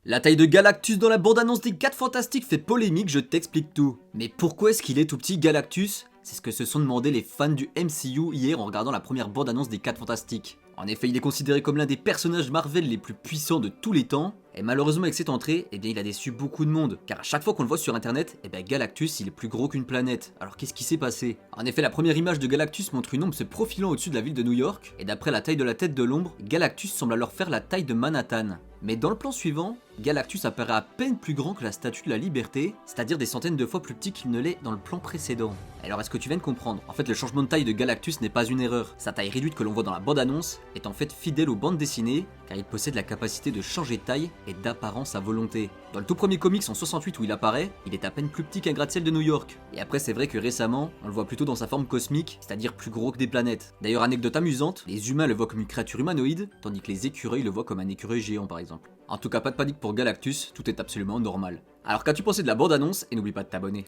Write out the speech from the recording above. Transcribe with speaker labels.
Speaker 1: La taille de Galactus dans la bande-annonce des 4 Fantastiques fait polémique, je t'explique tout. Mais pourquoi est-ce qu'il est tout petit Galactus? C'est ce que se sont demandé les fans du MCU hier en regardant la première bande-annonce des 4 Fantastiques. En effet, il est considéré comme l'un des personnages Marvel les plus puissants de tous les temps, et malheureusement avec cette entrée, il a déçu beaucoup de monde, car à chaque fois qu'on le voit sur internet, Galactus il est plus gros qu'une planète. Alors qu'est-ce qui s'est passé? En effet, la première image de Galactus montre une ombre se profilant au-dessus de la ville de New York, et d'après la taille de la tête de l'ombre, Galactus semble alors faire la taille de Manhattan. Mais dans le plan suivant, Galactus apparaît à peine plus grand que la Statue de la Liberté, c'est-à-dire des centaines de fois plus petit qu'il ne l'est dans le plan précédent. Alors est-ce que tu viens de comprendre? En fait, le changement de taille de Galactus n'est pas une erreur. Sa taille réduite que l'on voit dans la bande-annonce est en fait fidèle aux bandes dessinées, car il possède la capacité de changer de taille et d'apparence à volonté. Dans le tout premier comics en 68 où il apparaît, il est à peine plus petit qu'un gratte-ciel de New York. Et après c'est vrai que récemment, on le voit plutôt dans sa forme cosmique, c'est-à-dire plus gros que des planètes. D'ailleurs, anecdote amusante, les humains le voient comme une créature humanoïde, tandis que les écureuils le voient comme un écureuil géant par exemple. En tout cas, pas de panique pour Galactus, tout est absolument normal. Alors qu'as-tu pensé de la bande-annonce et n'oublie pas de t'abonner.